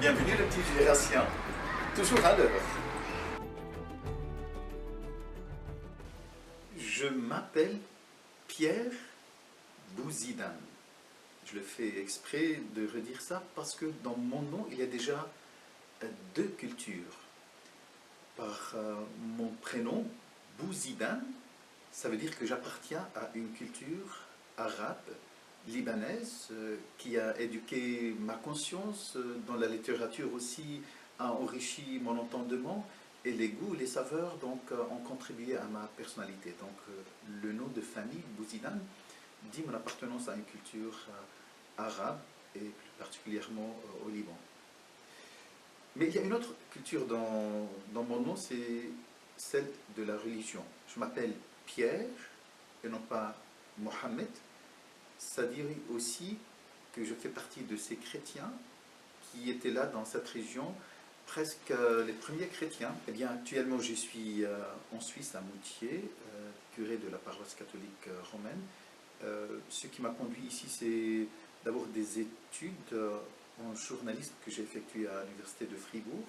Bienvenue la petite génération, toujours à l'heure. Je m'appelle Pierre Bouzidane. Je le fais exprès de redire ça parce que dans mon nom, il y a déjà deux cultures. Par mon prénom, Bouzidane, ça veut dire que j'appartiens à une culture arabe, libanaise, qui a éduqué ma conscience, dans la littérature aussi, a enrichi mon entendement, et les goûts, les saveurs donc, ont contribué à ma personnalité. Donc le nom de famille, Bouzidane, dit mon appartenance à une culture arabe, et plus particulièrement au Liban. Mais il y a une autre culture dans mon nom, c'est celle de la religion. Je m'appelle Pierre, et non pas Mohamed. Ça dit aussi que je fais partie de ces chrétiens qui étaient là dans cette région, presque les premiers chrétiens. Eh bien, actuellement, je suis en Suisse, à Moutier, curé de la paroisse catholique romaine. Ce qui m'a conduit ici, c'est d'abord des études en journalisme que j'ai effectuées à l'université de Fribourg.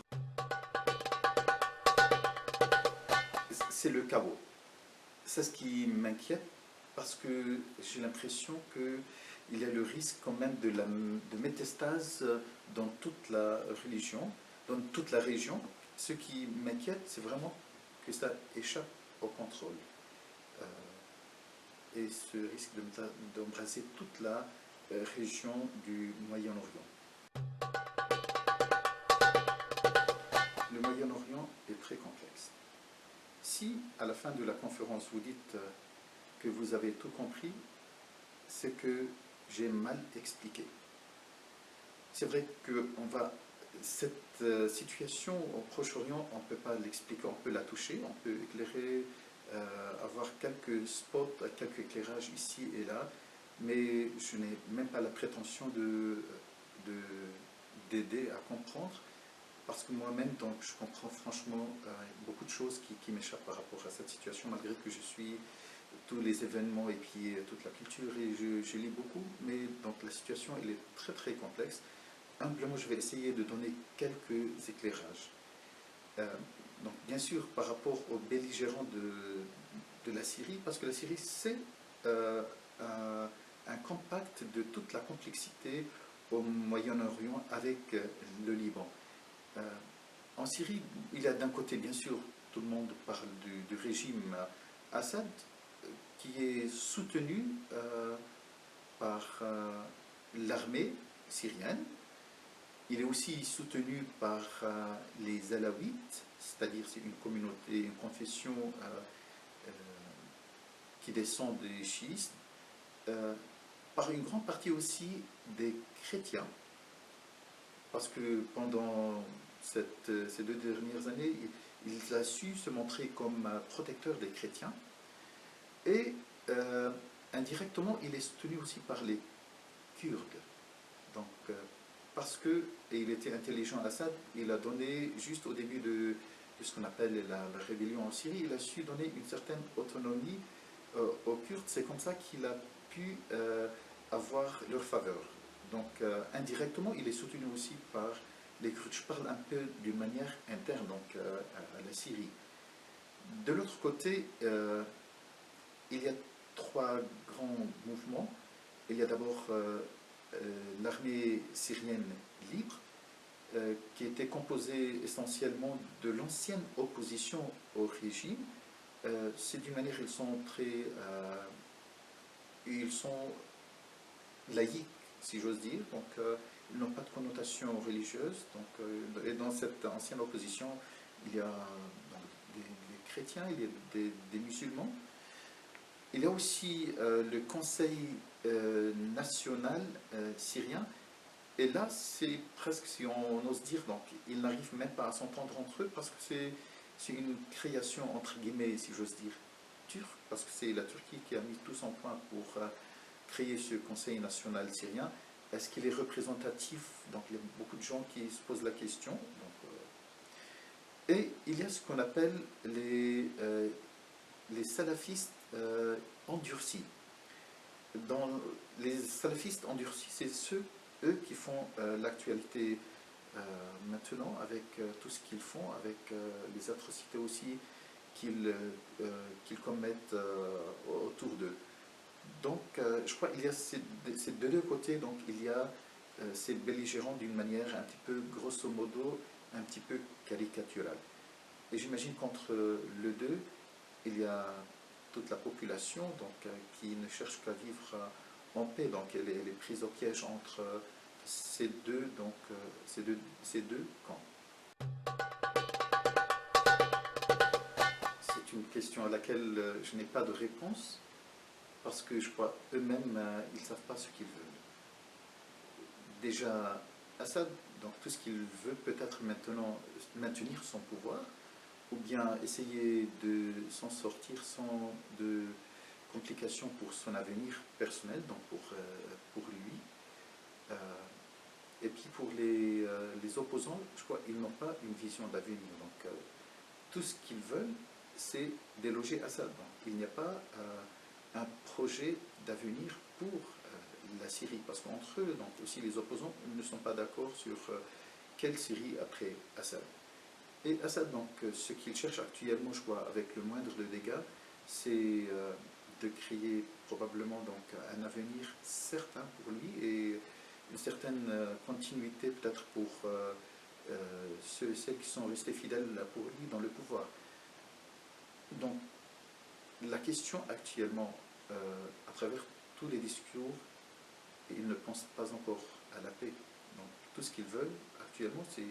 C'est le chaos. C'est ce qui m'inquiète parce que j'ai l'impression qu'il y a le risque quand même de métastase dans toute la religion, dans toute la région. Ce qui m'inquiète, c'est vraiment que ça échappe au contrôle. Et ce risque d'embrasser toute la région du Moyen-Orient. Le Moyen-Orient est très complexe. Si, à la fin de la conférence, vous dites que vous avez tout compris, c'est que j'ai mal expliqué. C'est vrai que cette situation au Proche-Orient, on ne peut pas l'expliquer, on peut la toucher, on peut éclairer, avoir quelques spots, quelques éclairages ici et là, mais je n'ai même pas la prétention d'aider à comprendre, parce que moi-même, donc, je comprends franchement beaucoup de choses qui m'échappent par rapport à cette situation, malgré que je suis tous les événements et puis toute la culture, et je lis beaucoup, mais donc la situation elle est très très complexe. Humblement, je vais essayer de donner quelques éclairages. Donc bien sûr, par rapport aux belligérants de la Syrie, parce que la Syrie c'est un compact de toute la complexité au Moyen-Orient avec le Liban. En Syrie, il y a d'un côté, bien sûr, tout le monde parle du régime Assad, qui est soutenu par l'armée syrienne. Il est aussi soutenu par les Alaouites, c'est-à-dire c'est une communauté, une confession qui descend des chiistes, par une grande partie aussi des chrétiens, parce que pendant ces 2 dernières années, il a su se montrer comme protecteur des chrétiens, et indirectement, il est soutenu aussi par les Kurdes. Donc, parce que, et il était intelligent, Assad, il a donné, juste au début de ce qu'on appelle la rébellion en Syrie, il a su donner une certaine autonomie aux Kurdes. C'est comme ça qu'il a pu avoir leur faveur. Donc, indirectement, il est soutenu aussi par les Kurdes. Je parle un peu d'une manière interne, donc, à la Syrie. De l'autre côté, il y a 3 grands mouvements. Il y a d'abord l'armée syrienne libre, qui était composée essentiellement de l'ancienne opposition au régime. C'est d'une manière, ils sont laïques, si j'ose dire, donc ils n'ont pas de connotation religieuse. Donc, et dans cette ancienne opposition, il y a donc, des chrétiens, il y a des musulmans. Il y a aussi le Conseil national syrien, et là c'est presque, si on ose dire, donc ils n'arrivent même pas à s'entendre entre eux, parce que c'est une création entre guillemets, si j'ose dire, turque, parce que c'est la Turquie qui a mis tout son point pour créer ce Conseil national syrien. Est-ce qu'il est représentatif? Donc il y a beaucoup de gens qui se posent la question. Donc, et il y a ce qu'on appelle les salafistes endurcis. Dans les salafistes endurcis, c'est eux qui font l'actualité maintenant, avec tout ce qu'ils font, avec les atrocités aussi qu'ils commettent autour d'eux. Donc, je crois qu'il y a ces deux côtés, donc il y a ces belligérants d'une manière un petit peu, grosso modo, un petit peu caricaturale. Et j'imagine qu'entre les deux, il y a toute la population donc, qui ne cherche qu'à vivre en paix. Donc elle est prise au piège entre ces deux, donc, ces deux camps. C'est une question à laquelle je n'ai pas de réponse parce que je crois eux-mêmes, ils ne savent pas ce qu'ils veulent. Déjà, Assad, donc tout ce qu'il veut peut-être maintenant maintenir son pouvoir, ou bien essayer de s'en sortir sans de complications pour son avenir personnel, donc pour lui. Et puis pour les opposants, je crois qu'ils n'ont pas une vision d'avenir. Donc tout ce qu'ils veulent, c'est déloger Assad. Donc, il n'y a pas un projet d'avenir pour la Syrie, parce qu'entre eux, donc aussi les opposants, ne sont pas d'accord sur quelle Syrie après Assad. Et Assad, donc, ce qu'il cherche actuellement, je crois, avec le moindre de dégâts, c'est de créer probablement donc, un avenir certain pour lui et une certaine continuité peut-être pour ceux et celles qui sont restés fidèles pour lui dans le pouvoir. Donc, la question actuellement, à travers tous les discours, ils ne pensent pas encore à la paix. Donc, tout ce qu'ils veulent actuellement, c'est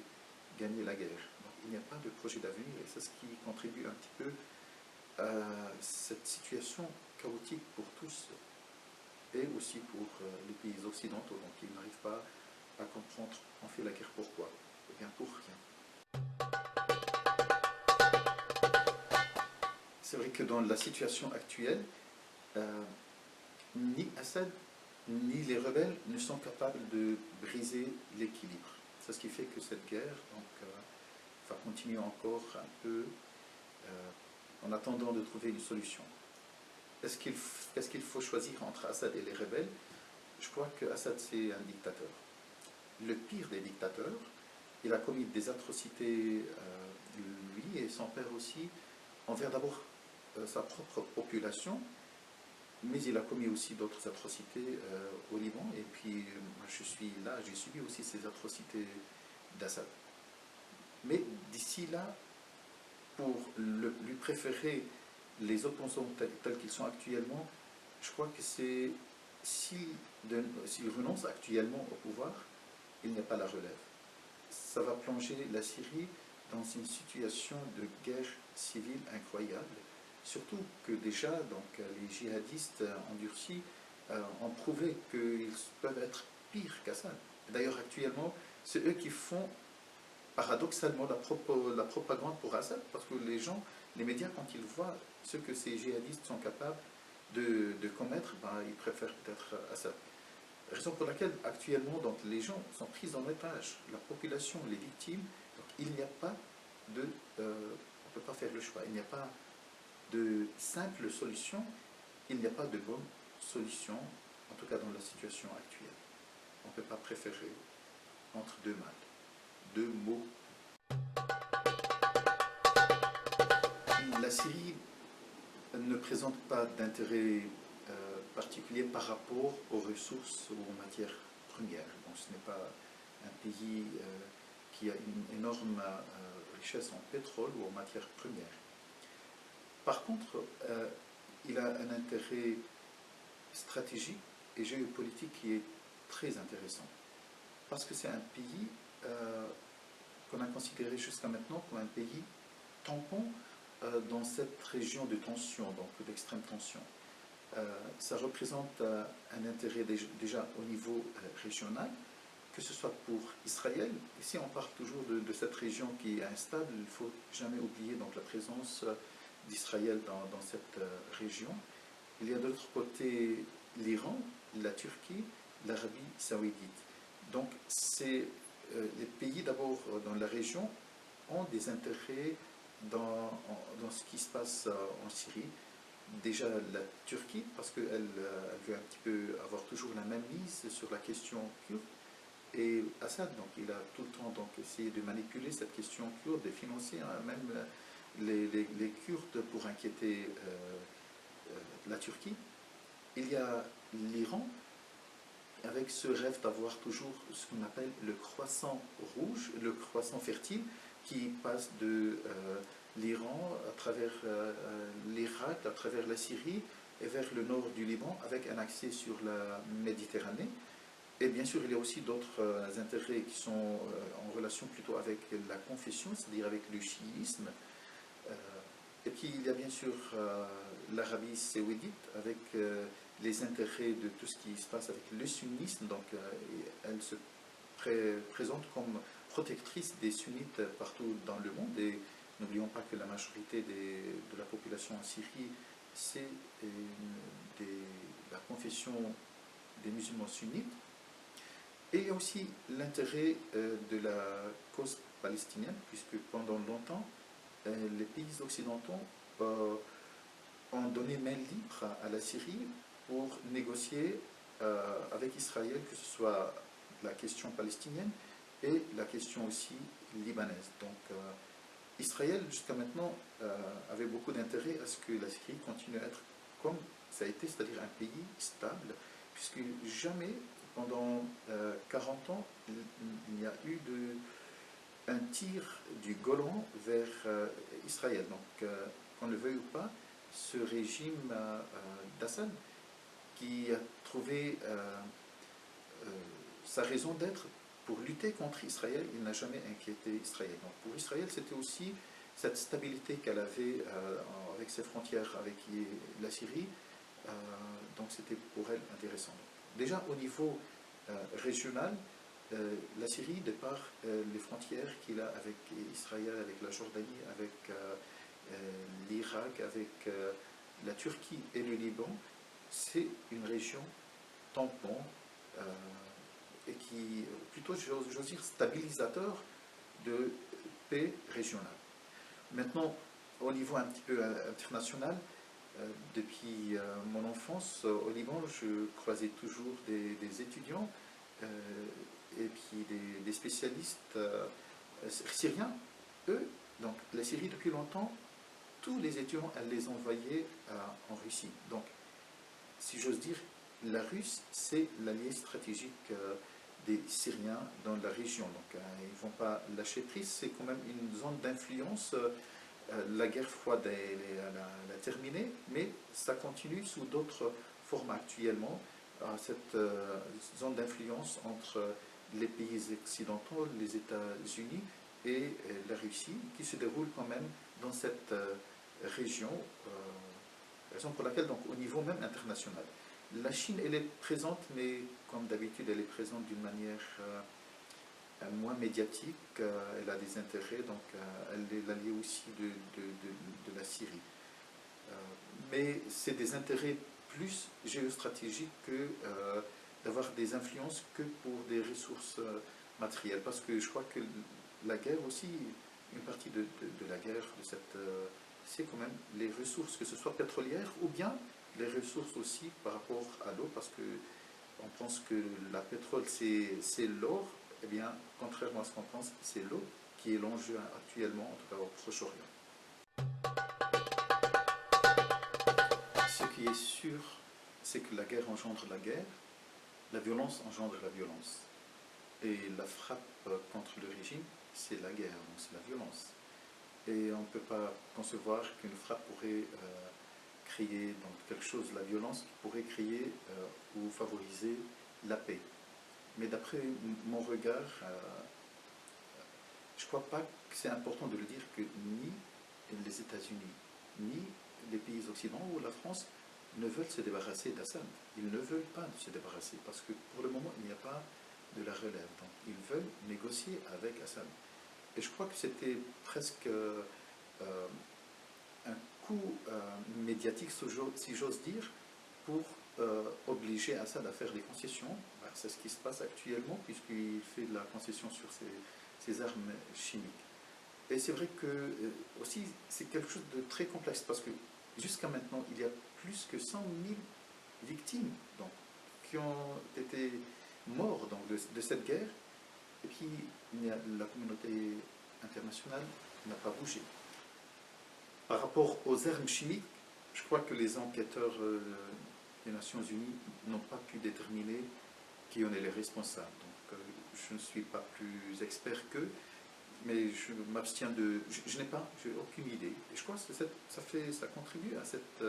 gagner la guerre. Donc, il n'y a pas de projet d'avenir et c'est ce qui contribue un petit peu à cette situation chaotique pour tous et aussi pour les pays occidentaux. Donc, ils n'arrivent pas à comprendre on fait la guerre pourquoi. Eh bien, pour rien. C'est vrai que dans la situation actuelle, ni Assad ni les rebelles ne sont capables de briser l'équilibre. C'est ce qui fait que cette guerre donc, va continuer encore un peu en attendant de trouver une solution. Est-ce qu'il faut choisir entre Assad et les rebelles? Je crois que Assad c'est un dictateur. Le pire des dictateurs, il a commis des atrocités, lui et son père aussi, envers d'abord sa propre population, mais il a commis aussi d'autres atrocités au Liban, et puis moi je suis là, j'ai subi aussi ces atrocités d'Assad. Mais d'ici là, pour lui préférer les opposants tels qu'ils sont actuellement, je crois que c'est s'il renonce actuellement au pouvoir, il n'y a pas la relève. Ça va plonger la Syrie dans une situation de guerre civile incroyable. Surtout que déjà, donc, les djihadistes endurcis ont prouvé qu'ils peuvent être pires qu'Assad. D'ailleurs, actuellement, c'est eux qui font paradoxalement la propagande pour Assad, parce que les gens, les médias, quand ils voient ce que ces djihadistes sont capables de commettre, ben, ils préfèrent peut-être Assad. Raison pour laquelle actuellement donc, les gens sont pris en otage, la population, les victimes, donc, il n'y a pas de... on ne peut pas faire le choix, il n'y a pas de simple solution, il n'y a pas de bonne solution, en tout cas dans la situation actuelle. On ne peut pas préférer entre deux mal, deux mots. La Syrie ne présente pas d'intérêt particulier par rapport aux ressources ou aux matières premières. Bon, ce n'est pas un pays qui a une énorme richesse en pétrole ou en matières premières. Par contre, il a un intérêt stratégique et géopolitique qui est très intéressant. Parce que c'est un pays qu'on a considéré jusqu'à maintenant comme un pays tampon dans cette région de tension, donc d'extrême tension. Ça représente un intérêt déjà au niveau régional, que ce soit pour Israël. Ici, on parle toujours de cette région qui est instable. Il ne faut jamais oublier donc, la présence d'Israël dans cette région. Il y a de l'autre côté l'Iran, la Turquie, l'Arabie saoudite. Donc, les pays d'abord dans la région ont des intérêts dans ce qui se passe en Syrie. Déjà la Turquie, parce qu'elle veut un petit peu avoir toujours la même mise sur la question kurde, Et Assad, donc, il a tout le temps donc, essayé de manipuler cette question kurde, de financer même les Kurdes pour inquiéter la Turquie. Il y a l'Iran, avec ce rêve d'avoir toujours ce qu'on appelle le croissant rouge, le croissant fertile, qui passe de l'Iran à travers l'Irak, à travers la Syrie et vers le nord du Liban, avec un accès sur la Méditerranée. Et bien sûr, il y a aussi d'autres intérêts qui sont en relation plutôt avec la confession, c'est-à-dire avec le chiisme. Euh, et puis, il y a bien sûr l'Arabie saoudite, avec les intérêts de tout ce qui se passe avec le sunnisme. Donc, elle se présente comme protectrice des sunnites partout dans le monde. Et n'oublions pas que la majorité de la population en Syrie, c'est la confession des musulmans sunnites. Et il y a aussi l'intérêt de la cause palestinienne, puisque pendant longtemps, les pays occidentaux ont donné main libre à la Syrie pour négocier avec Israël, que ce soit la question palestinienne et la question aussi libanaise. Donc Israël, jusqu'à maintenant, avait beaucoup d'intérêt à ce que la Syrie continue à être comme ça a été, c'est-à-dire un pays stable, puisque jamais, pendant 40 ans, il n'y a eu un tir du Golan vers Israël. Donc, qu'on le veuille ou pas, ce régime d'Assad, qui a trouvé sa raison d'être pour lutter contre Israël, il n'a jamais inquiété Israël. Donc, pour Israël, c'était aussi cette stabilité qu'elle avait avec ses frontières avec la Syrie, donc c'était pour elle intéressant. Déjà au niveau régional, la Syrie, de par les frontières qu'il a avec Israël, avec la Jordanie, avec l'Irak, avec la Turquie et le Liban, c'est une région tampon et qui, plutôt, j'ose dire, stabilisateur de paix régionale. Maintenant, au niveau un petit peu international, depuis mon enfance au Liban, je croisais toujours des étudiants et puis des spécialistes syriens. Eux, donc la Syrie depuis longtemps, tous les étudiants, elle les envoyait en Russie. Donc, si j'ose dire, la Russe, c'est l'allié stratégique des Syriens dans la région. Donc, ils ne vont pas lâcher prise, c'est quand même une zone d'influence. La guerre froide, elle a terminé, mais ça continue sous d'autres formes actuellement, cette zone d'influence entre les pays occidentaux, les États-Unis et la Russie, qui se déroule quand même dans cette région, raison pour laquelle, donc, au niveau même international, la Chine, elle est présente, mais comme d'habitude, elle est présente d'une manière moins médiatique, elle a des intérêts, donc elle est l'alliée aussi de la Syrie. Mais c'est des intérêts plus géostratégiques que d'avoir des influences que pour des ressources matérielles. Parce que je crois que la guerre aussi, une partie de la guerre, c'est quand même les ressources, que ce soit pétrolières ou bien les ressources aussi par rapport à l'eau, parce que on pense que la pétrole c'est l'or, eh bien, contrairement à ce qu'on pense, c'est l'eau qui est l'enjeu actuellement, en tout cas au Proche-Orient. Ce qui est sûr, c'est que la guerre engendre la guerre, la violence engendre la violence. Et la frappe contre le régime, c'est la guerre, donc c'est la violence. Et on ne peut pas concevoir qu'une frappe pourrait créer donc, quelque chose, la violence, qui pourrait créer ou favoriser la paix. Mais d'après mon regard, je ne crois pas que c'est important de le dire que ni les États-Unis, ni les pays occidentaux ou la France ne veulent se débarrasser d'Assad. Ils ne veulent pas se débarrasser parce que pour le moment, il n'y a pas de la relève. Donc, ils veulent négocier avec Assad. Et je crois que c'était presque un coup médiatique, si j'ose dire, pour obliger Assad à faire des concessions. Ben, c'est ce qui se passe actuellement, puisqu'il fait de la concession sur ses armes chimiques. Et c'est vrai que aussi, c'est quelque chose de très complexe, parce que jusqu'à maintenant, il y a plus que 100 000 victimes donc, qui ont été morts donc, de cette guerre. Et puis, la communauté internationale n'a pas bougé. Par rapport aux armes chimiques, je crois que les enquêteurs des Nations Unies n'ont pas pu déterminer qui en est les responsables. Donc, je ne suis pas plus expert qu'eux, mais je m'abstiens de... Je n'ai pas, j'ai aucune idée. Et je crois que ça contribue à cette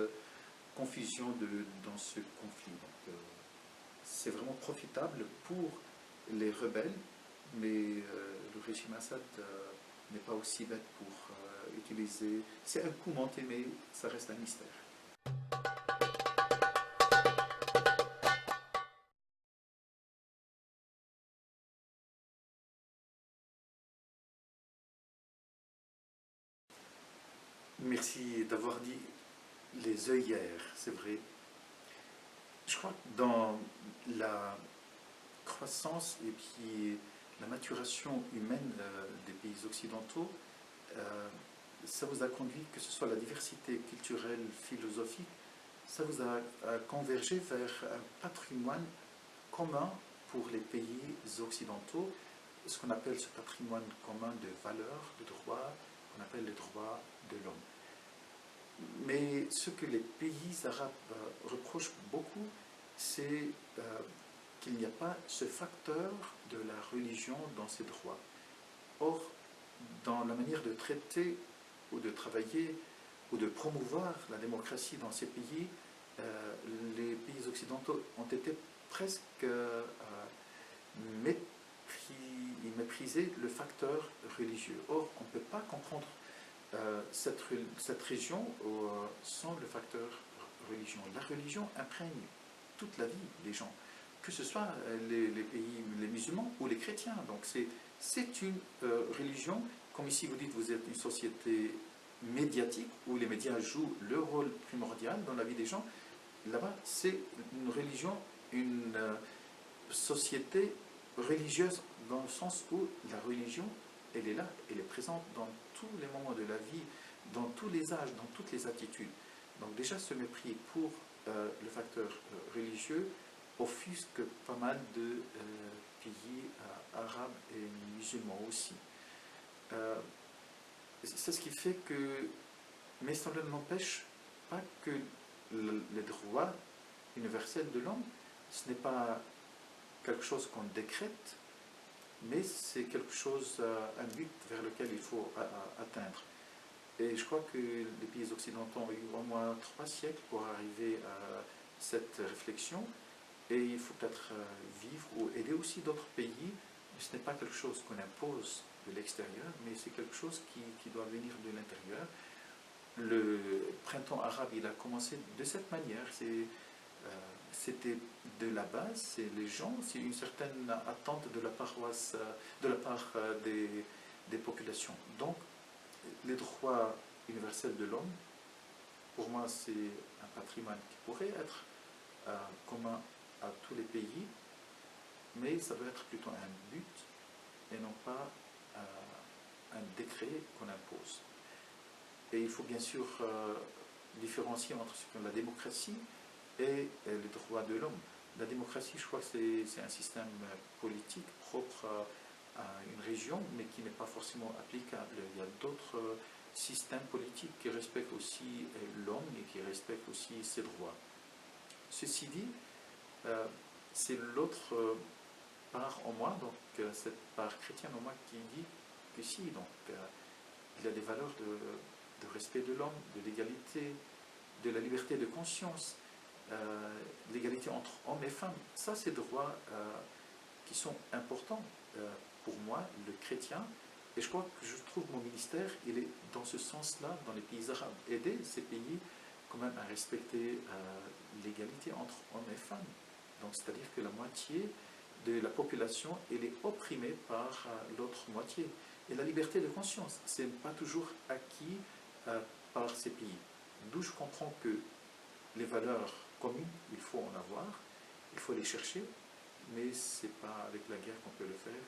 confusion dans ce conflit. Donc, c'est vraiment profitable pour les rebelles, mais le régime Assad n'est pas aussi bête pour utiliser... C'est un coup monté, mais ça reste un mystère. Merci d'avoir dit les œillères, c'est vrai. Je crois que dans la croissance et puis la maturation humaine des pays occidentaux, ça vous a conduit, que ce soit la diversité culturelle, philosophique, ça vous a convergé vers un patrimoine commun pour les pays occidentaux, ce qu'on appelle ce patrimoine commun de valeurs, de droits, qu'on appelle les droits de l'homme. Mais ce que les pays arabes reprochent beaucoup, c'est qu'il n'y a pas ce facteur de la religion dans ces droits. Or, dans la manière de traiter ou de travailler ou de promouvoir la démocratie dans ces pays, les pays occidentaux ont été presque mépriser le facteur religieux. Or, on ne peut pas comprendre cette région sans le facteur religion. La religion imprègne toute la vie des gens, que ce soit les pays, les musulmans ou les chrétiens. Donc c'est une religion, comme ici vous dites, vous êtes une société médiatique où les médias jouent le rôle primordial dans la vie des gens. Là-bas, c'est une religion, une société religieuse dans le sens où la religion, elle est là, elle est présente dans tous les moments de la vie, dans tous les âges, dans toutes les attitudes. Donc déjà ce mépris pour le facteur religieux offusque pas mal de pays arabes et musulmans aussi. C'est ce qui fait que, mais ça n'empêche pas que les droits universels de l'homme, ce n'est pas quelque chose qu'on décrète, mais c'est quelque chose, un but vers lequel il faut atteindre. Et je crois que les pays occidentaux ont eu au moins 3 siècles pour arriver à cette réflexion, et il faut peut-être vivre ou aider aussi d'autres pays. Ce n'est pas quelque chose qu'on impose de l'extérieur, mais c'est quelque chose qui doit venir de l'intérieur. Le printemps arabe, il a commencé de cette manière. C'était de la base, c'est les gens, c'est une certaine attente de la paroisse, de la part des populations. Donc, les droits universels de l'homme, pour moi, c'est un patrimoine qui pourrait être commun à tous les pays, mais ça doit être plutôt un but et non pas un décret qu'on impose. Et il faut bien sûr différencier entre ce que la démocratie et les droits de l'homme. La démocratie, je crois que c'est un système politique propre à une région, mais qui n'est pas forcément applicable. Il y a d'autres systèmes politiques qui respectent aussi l'homme et qui respectent aussi ses droits. Ceci dit, c'est l'autre part en moi, donc cette part chrétienne en moi qui dit que si, donc il y a des valeurs de respect de l'homme, de l'égalité, de la liberté de conscience, l'égalité entre hommes et femmes. Ça, c'est des droits qui sont importants pour moi, le chrétien, et je crois que je trouve mon ministère, il est dans ce sens-là dans les pays arabes. Aider ces pays quand même à respecter l'égalité entre hommes et femmes. Donc, c'est-à-dire que la moitié de la population, elle est opprimée par l'autre moitié. Et la liberté de conscience, ce n'est pas toujours acquis par ces pays. D'où je comprends que les valeurs communes, il faut en avoir, il faut les chercher, mais ce n'est pas avec la guerre qu'on peut le faire,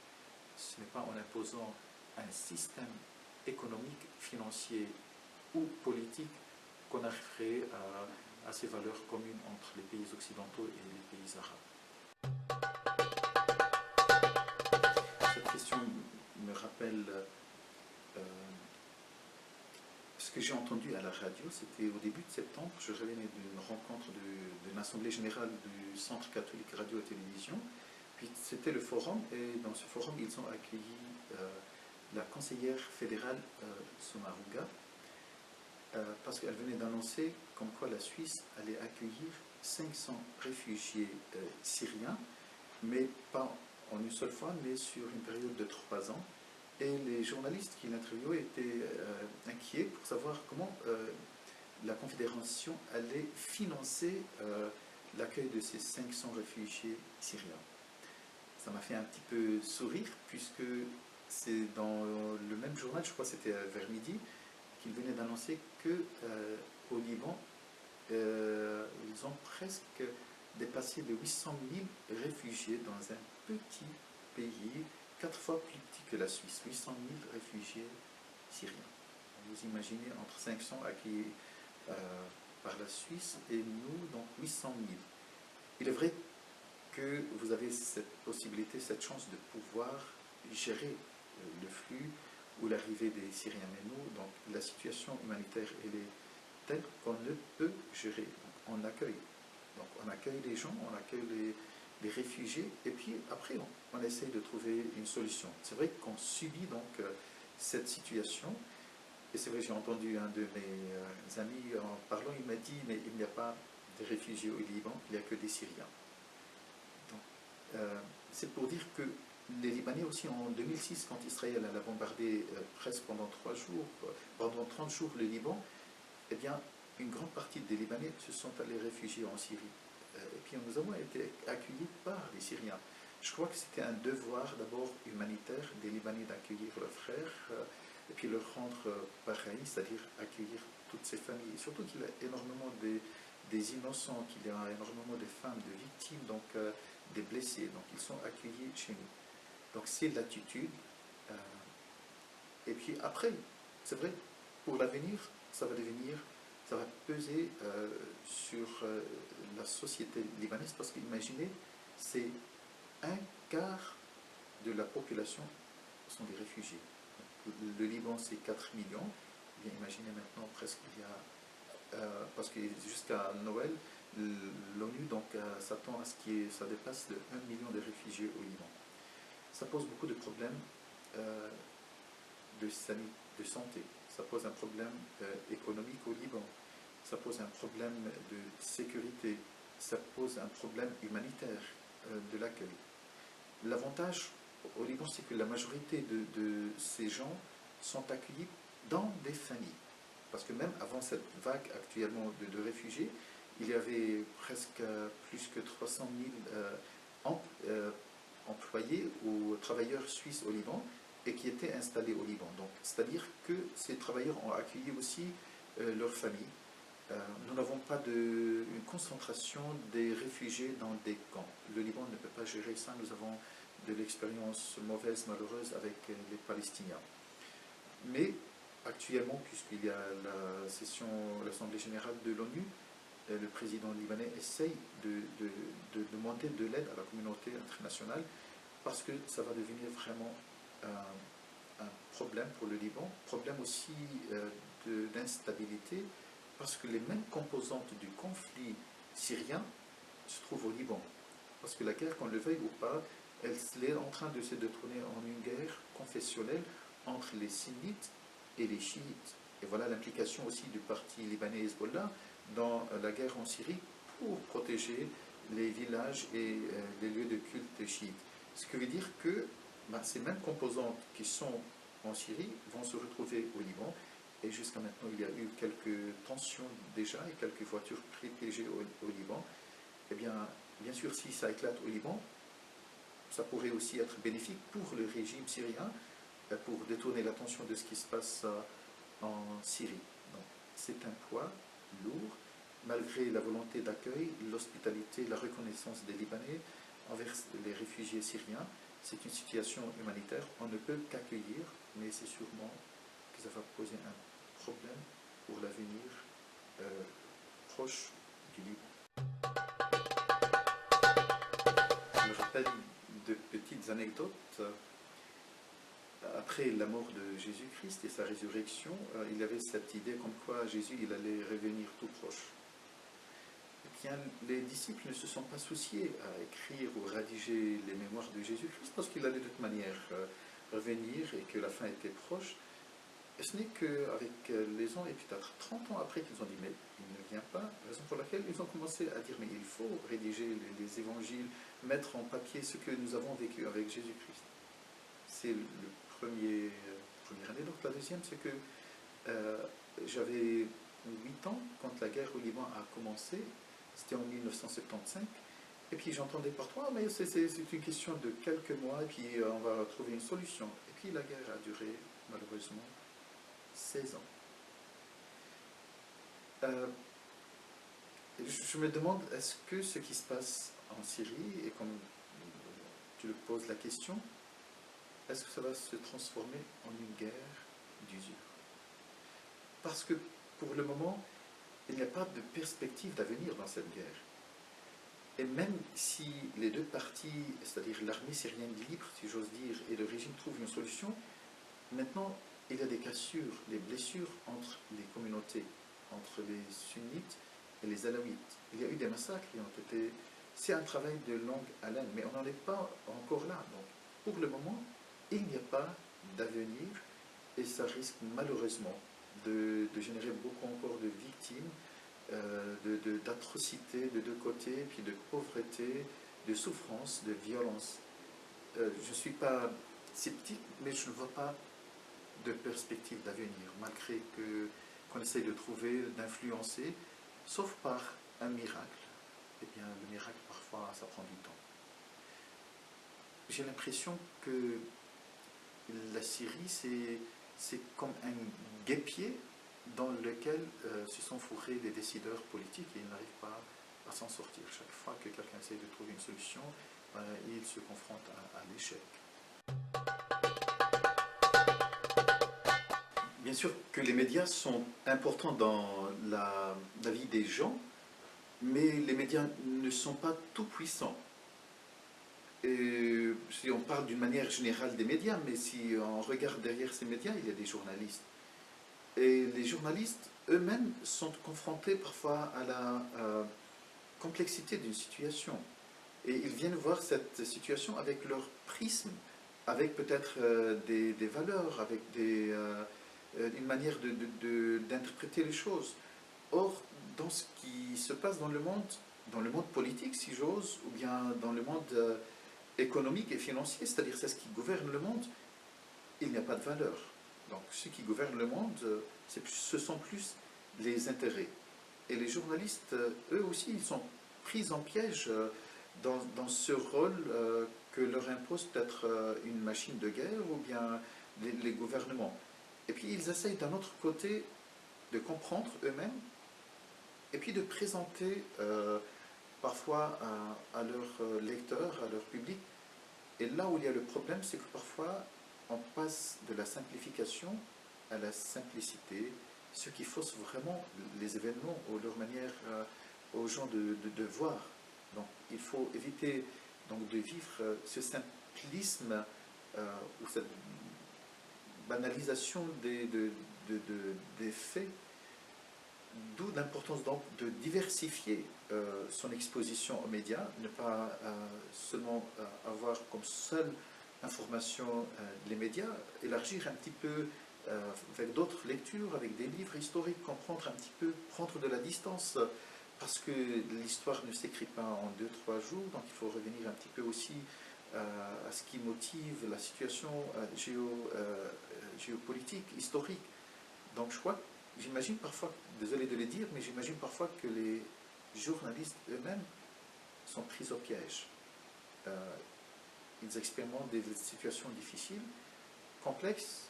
ce n'est pas en imposant un système économique, financier ou politique qu'on arriverait à ces valeurs communes entre les pays occidentaux et les pays arabes. Cette question me rappelle ce que j'ai entendu à la radio. C'était au début de septembre. Je revenais d'une rencontre d'une assemblée générale du Centre catholique radio et télévision. Puis c'était le forum, et dans ce forum, ils ont accueilli la conseillère fédérale Somaruga, parce qu'elle venait d'annoncer comme quoi la Suisse allait accueillir 500 réfugiés syriens, mais pas en une seule fois, mais sur une période de 3 ans. Et les journalistes qui l'interviewaient étaient inquiets pour savoir comment la Confédération allait financer l'accueil de ces 500 réfugiés syriens. Ça m'a fait un petit peu sourire, puisque c'est dans le même journal, je crois que c'était vers midi, qu'il venait d'annoncer qu'au Liban, ils ont presque dépassé les 800 000 réfugiés dans un petit pays, 4 fois plus petit que la Suisse, 800 000 réfugiés syriens. Vous imaginez, entre 500 accueillis par la Suisse et nous, donc 800 000. Il est vrai que vous avez cette possibilité, cette chance de pouvoir gérer le flux ou l'arrivée des Syriens. Mais nous, donc, la situation humanitaire, elle est telle qu'on ne peut gérer. Donc, on accueille. Donc, on accueille les gens, on accueille les réfugiés, et puis après, on essaye de trouver une solution. C'est vrai qu'on subit donc cette situation, et c'est vrai, j'ai entendu un de mes amis en parlant, il m'a dit, mais il n'y a pas de réfugiés au Liban, il n'y a que des Syriens. C'est pour dire que les Libanais aussi, en 2006, quand Israël a bombardé presque pendant 3 jours, pendant 30 jours le Liban, eh bien, une grande partie des Libanais se sont allés réfugier en Syrie. Et puis nous avons été accueillis par les Syriens. Je crois que c'était un devoir d'abord humanitaire des Libanais d'accueillir leurs frères et puis leur rendre pareil, c'est-à-dire accueillir toutes ces familles. Et surtout qu'il y a énormément des innocents, qu'il y a énormément de femmes, de victimes, donc des blessés. Donc ils sont accueillis chez nous. Donc c'est l'attitude. Et puis après, c'est vrai, pour l'avenir, ça va peser sur la société libanaise, parce qu'imaginez, c'est 1/4 de la population sont des réfugiés. Le Liban, c'est 4 millions. Bien, imaginez maintenant, presque il y a, parce que jusqu'à Noël, l'ONU s'attend à ce que ça dépasse de 1 million de réfugiés au Liban. Ça pose beaucoup de problèmes de santé. Ça pose un problème économique au Liban. Ça pose un problème de sécurité. Ça pose un problème humanitaire de l'accueil. L'avantage au Liban, c'est que la majorité de ces gens sont accueillis dans des familles. Parce que même avant cette vague actuellement de réfugiés, il y avait presque plus que 300 000 employés ou travailleurs suisses au Liban et qui étaient installés au Liban. Donc, c'est-à-dire que ces travailleurs ont accueilli aussi leurs familles. Nous n'avons pas une concentration des réfugiés dans des camps. Le Liban ne peut pas gérer ça. Nous avons de l'expérience mauvaise, malheureuse avec les Palestiniens. Mais actuellement, puisqu'il y a la session, l'Assemblée générale de l'ONU, le président libanais essaye de demander de l'aide à la communauté internationale, parce que ça va devenir vraiment un problème pour le Liban, problème aussi d'instabilité, parce que les mêmes composantes du conflit syrien se trouvent au Liban. Parce que la guerre, qu'on le veuille ou pas, elle est en train de se détourner en une guerre confessionnelle entre les sunnites et les chiites. Et voilà l'implication aussi du parti libanais Hezbollah dans la guerre en Syrie pour protéger les villages et les lieux de culte chiites. Ce qui veut dire que ces mêmes composantes qui sont en Syrie vont se retrouver au Liban. Et jusqu'à maintenant, il y a eu quelques tensions déjà et quelques voitures protégées au Liban. Eh bien sûr, si ça éclate au Liban, ça pourrait aussi être bénéfique pour le régime syrien, pour détourner l'attention de ce qui se passe en Syrie. Donc, c'est un poids lourd, malgré la volonté d'accueil, l'hospitalité, la reconnaissance des Libanais envers les réfugiés syriens. C'est une situation humanitaire, on ne peut qu'accueillir, mais c'est sûrement que ça va poser un problème pour l'avenir proche du Liban. Je me rappelle de petites anecdotes. après la mort de Jésus-Christ et sa résurrection, il y avait cette idée comme quoi Jésus il allait revenir tout proche. Eh bien, les disciples ne se sont pas souciés à écrire ou rédiger les mémoires de Jésus-Christ parce qu'il allait de toute manière revenir et que la fin était proche. Et ce n'est qu'avec les ans, et peut-être 30 ans après qu'ils ont dit, mais il ne vient pas, raison pour laquelle ils ont commencé à dire, mais il faut rédiger les évangiles, mettre en papier ce que nous avons vécu avec Jésus-Christ. C'est le première année. Donc la deuxième, c'est que j'avais 8 ans quand la guerre au Liban a commencé, c'était en 1975, et puis j'entendais partout, ah, mais c'est une question de quelques mois, et puis on va trouver une solution. Et puis la guerre a duré, malheureusement, 16 ans. Je me demande, est-ce que ce qui se passe en Syrie, et comme tu le poses la question, est-ce que ça va se transformer en une guerre d'usure? Parce que pour le moment, il n'y a pas de perspective d'avenir dans cette guerre. Et même si les deux parties, c'est-à-dire l'armée syrienne libre, si j'ose dire, et le régime trouvent une solution, maintenant, il y a des cassures, des blessures entre les communautés, entre les sunnites et les alaouites. Il y a eu des massacres qui ont été... C'est un travail de longue haleine, mais on n'en est pas encore là. Donc, pour le moment, il n'y a pas d'avenir et ça risque malheureusement de générer beaucoup encore de victimes, d'atrocités de deux côtés, puis de pauvreté, de souffrance, de violence. Je ne suis pas sceptique, mais je ne vois pas de perspective d'avenir, malgré qu'on essaye de trouver, d'influencer, sauf par un miracle. Eh bien, le miracle, parfois, ça prend du temps. J'ai l'impression que la Syrie, c'est comme un guêpier dans lequel se sont fourrés des décideurs politiques et ils n'arrivent pas à s'en sortir. Chaque fois que quelqu'un essaie de trouver une solution, il se confronte à l'échec. Bien sûr que les médias sont importants dans la vie des gens, mais les médias ne sont pas tout puissants. Et si on parle d'une manière générale des médias, mais si on regarde derrière ces médias, il y a des journalistes. Et les journalistes eux-mêmes sont confrontés parfois à la complexité d'une situation. Et ils viennent voir cette situation avec leur prisme, avec peut-être des valeurs, avec une manière d'interpréter les choses. Or, dans ce qui se passe dans le monde politique, si j'ose, ou bien dans le monde économique et financier, c'est-à-dire c'est ce qui gouverne le monde, il n'y a pas de valeur. Donc, ce qui gouverne le monde, ce sont plus les intérêts. Et les journalistes, eux aussi, ils sont pris en piège dans ce rôle que leur impose peut-être une machine de guerre ou bien les gouvernements. Et puis ils essayent d'un autre côté de comprendre eux-mêmes et puis de présenter parfois à leurs lecteurs, à leur public. Et là où il y a le problème, c'est que parfois on passe de la simplification à la simplicité, ce qui fausse vraiment les événements ou leur manière aux gens de voir. Donc il faut éviter donc, de vivre ce simplisme ou cette banalisation des faits, d'où l'importance donc de diversifier son exposition aux médias, ne pas seulement avoir comme seule information les médias, élargir un petit peu avec d'autres lectures, avec des livres historiques, comprendre un petit peu, prendre de la distance, parce que l'histoire ne s'écrit pas en 2-3 jours, donc il faut revenir un petit peu aussi à ce qui motive la situation géopolitique, historique. Donc je crois, j'imagine parfois, désolé de le dire, mais j'imagine parfois que les journalistes eux-mêmes sont pris au piège. Ils expérimentent des situations difficiles, complexes,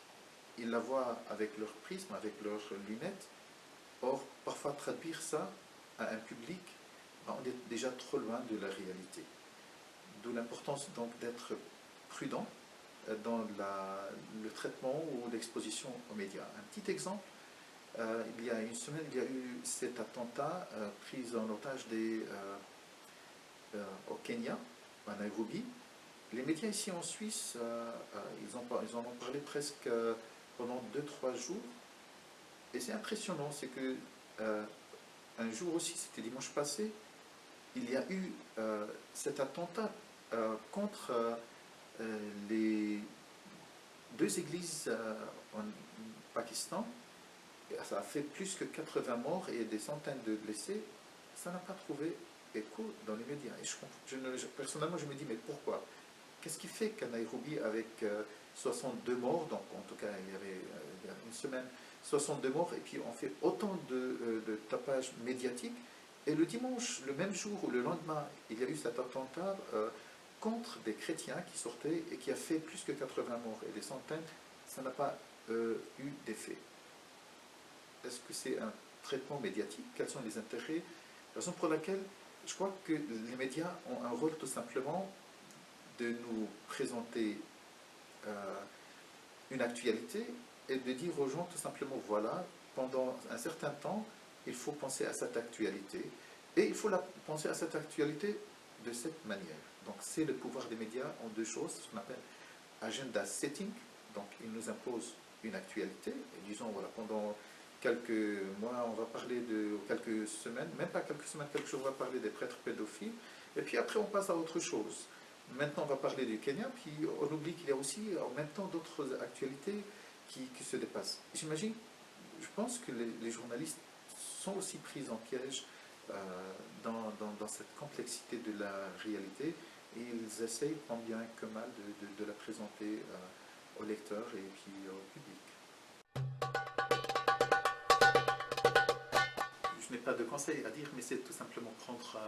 ils la voient avec leur prisme, avec leurs lunettes. Or, parfois traduire ça à un public, on est déjà trop loin de la réalité. D'où l'importance donc d'être prudent dans le traitement ou l'exposition aux médias. Un petit exemple, il y a une semaine, il y a eu cet attentat pris en otage au Kenya, à Nairobi, les médias ici en Suisse, ils en ont parlé presque pendant 2 3 jours. Et c'est impressionnant, c'est que un jour aussi, c'était dimanche passé, il y a eu cet attentat contre les 2 églises en Pakistan. Ça a fait plus que 80 morts et des centaines de blessés. Ça n'a pas trouvé écho dans les médias. Et personnellement, je me dis, mais pourquoi? Qu'est-ce qui fait qu'à Nairobi, avec 62 morts, donc en tout cas il y a une semaine, 62 morts, et puis on fait autant de tapage médiatique, et le dimanche, le même jour ou le lendemain, il y a eu cet attentat contre des chrétiens qui sortaient et qui a fait plus que 80 morts et des centaines, ça n'a pas eu d'effet. Est-ce que c'est un traitement médiatique? Quels sont les intérêts? La raison pour laquelle je crois que les médias ont un rôle tout simplement de nous présenter une actualité et de dire aux gens tout simplement, voilà, pendant un certain temps, il faut penser à cette actualité et il faut penser à cette actualité de cette manière. Donc c'est le pouvoir des médias en 2 choses, ce qu'on appelle agenda setting, donc ils nous imposent une actualité, et disons, voilà, pendant quelques mois, on va parler de quelques semaines, même pas quelques semaines, quelques jours, on va parler des prêtres pédophiles, et puis après on passe à autre chose. Maintenant, on va parler du Kenya, puis on oublie qu'il y a aussi en même temps d'autres actualités qui se dépassent. J'imagine, je pense que les journalistes sont aussi pris en piège dans cette complexité de la réalité, et ils essayent tant bien que mal de la présenter aux lecteurs et puis au public. Je n'ai pas de conseils à dire, mais c'est tout simplement prendre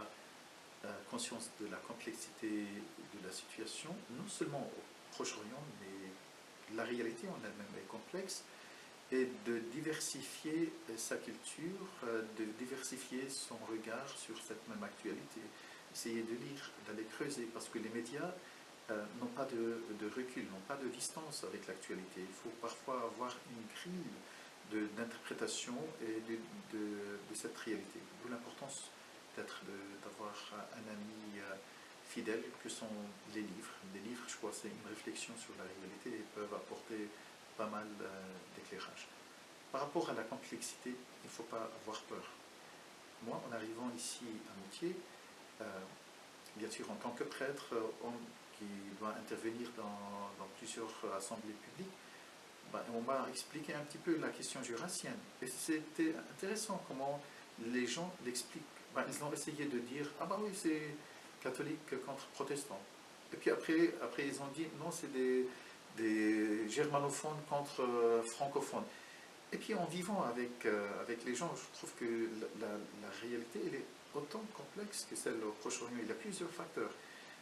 conscience de la complexité de la situation, non seulement au Proche-Orient, mais la réalité en elle-même est complexe, et de diversifier sa culture, de diversifier son regard sur cette même actualité. Essayer de lire, d'aller creuser, parce que les médias n'ont pas de recul, n'ont pas de distance avec l'actualité. Il faut parfois avoir une grille d'interprétation et de cette réalité. D'où l'importance peut-être d'avoir un ami fidèle que sont les livres. Les livres, je crois, c'est une réflexion sur la réalité et peuvent apporter pas mal d'éclairage. Par rapport à la complexité, il ne faut pas avoir peur. Moi, en arrivant ici à Moutier, bien sûr en tant que prêtre, homme qui doit intervenir dans plusieurs assemblées publiques, on m'a expliqué un petit peu la question jurassienne. Et c'était intéressant comment les gens l'expliquent. Ils ont essayé de dire, ah bah oui, c'est catholique contre protestant. Et puis après ils ont dit, non, c'est des germanophones contre francophones. Et puis en vivant avec les gens, je trouve que la réalité, elle est autant complexe que celle au Proche-Orient. Il y a plusieurs facteurs.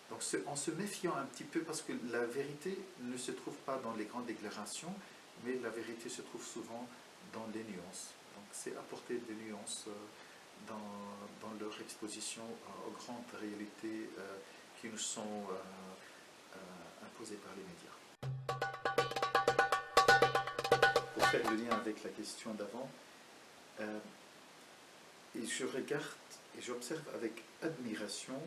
Donc en se méfiant un petit peu, parce que la vérité ne se trouve pas dans les grandes déclarations, mais la vérité se trouve souvent dans les nuances. Donc c'est apporter des nuances dans leur exposition aux grandes réalités qui nous sont imposées par les médias. Pour faire le lien avec la question d'avant, et je regarde et j'observe avec admiration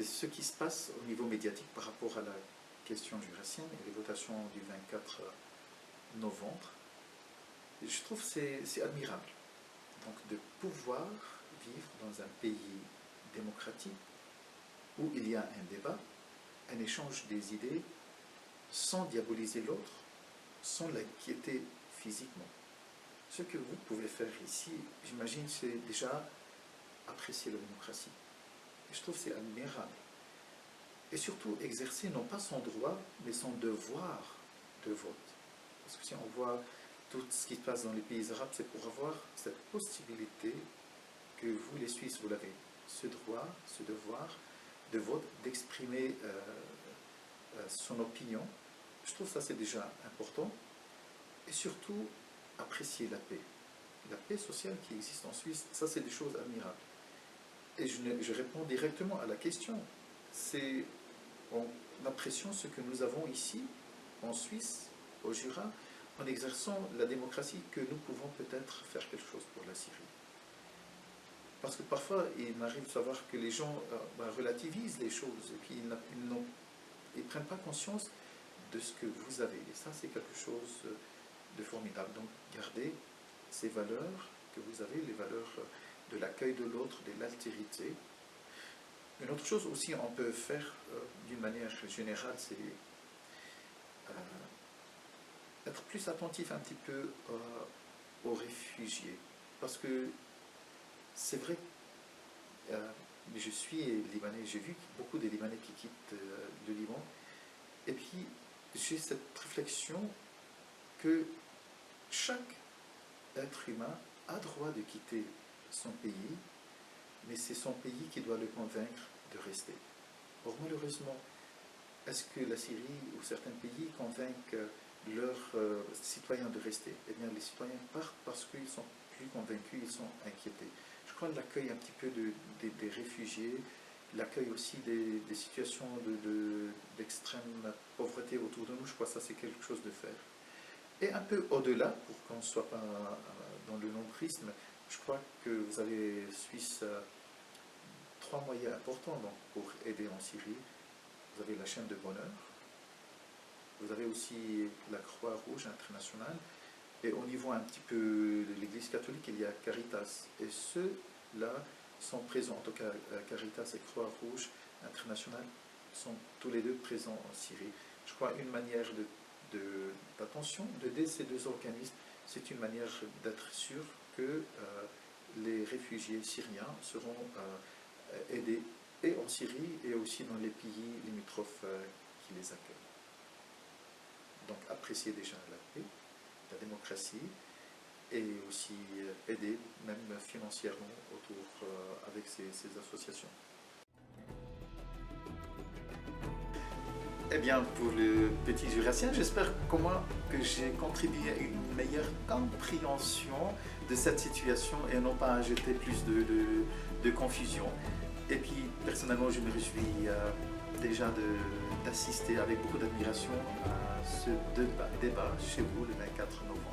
ce qui se passe au niveau médiatique par rapport à la question jurassienne et les votations du 24 novembre. Et je trouve que c'est admirable. Donc de pouvoir vivre dans un pays démocratique où il y a un débat, un échange des idées, sans diaboliser l'autre, sans l'inquiéter physiquement. Ce que vous pouvez faire ici, j'imagine, c'est déjà apprécier la démocratie. Et je trouve que c'est admirable. Et surtout exercer non pas son droit, mais son devoir de vote. Parce que si on voit tout ce qui se passe dans les pays arabes, c'est pour avoir cette possibilité que vous, les Suisses, vous l'avez. Ce droit, ce devoir de vote, d'exprimer son opinion. Je trouve que ça, c'est déjà important. Et surtout, apprécier la paix. La paix sociale qui existe en Suisse, ça, c'est des choses admirables. Et je réponds directement à la question. C'est en appréciant ce que nous avons ici, en Suisse, au Jura, en exerçant la démocratie, que nous pouvons peut-être faire quelque chose pour la Syrie. Parce que parfois, il m'arrive de savoir que les gens relativisent les choses et puis ils ne prennent pas conscience de ce que vous avez. Et ça, c'est quelque chose de formidable. Donc, gardez ces valeurs que vous avez, les valeurs de l'accueil de l'autre, de l'altérité. Une autre chose aussi, on peut faire d'une manière générale, c'est être plus attentif un petit peu aux réfugiés. Parce que c'est vrai, je suis libanais, j'ai vu beaucoup de Libanais qui quittent le Liban, et puis j'ai cette réflexion que chaque être humain a droit de quitter son pays, mais c'est son pays qui doit le convaincre de rester. Or, malheureusement, est-ce que la Syrie ou certains pays convainquent leurs citoyens de rester? Eh bien, les citoyens partent parce qu'ils sont plus convaincus, ils sont inquiétés. Je crois que l'accueil un petit peu des réfugiés, l'accueil aussi des situations d'extrême pauvreté autour de nous, je crois que ça c'est quelque chose de faire. Et un peu au-delà, pour qu'on ne soit pas dans le non-prisme, je crois que vous avez, Suisse, trois moyens importants donc, pour aider en Syrie. Vous avez la chaîne de bonheur, vous avez aussi la Croix-Rouge internationale, et au niveau un petit peu de l'Église catholique, il y a Caritas. Et ceux-là sont présents, en tout cas Caritas et Croix-Rouge internationale sont tous les deux présents en Syrie. Je crois une manière d'attention, d'aider ces deux organismes, c'est une manière d'être sûr que les réfugiés syriens seront aidés et en Syrie et aussi dans les pays limitrophes qui les accueillent. Donc apprécier déjà la paix, la démocratie et aussi aider même financièrement autour avec ces associations. Eh bien, pour le petit jurassien, j'espère que j'ai contribué à une meilleure compréhension de cette situation et non pas à jeter plus de confusion. Et puis, personnellement, je me réjouis déjà d'assister avec beaucoup d'admiration à ce débat chez vous le 24 novembre.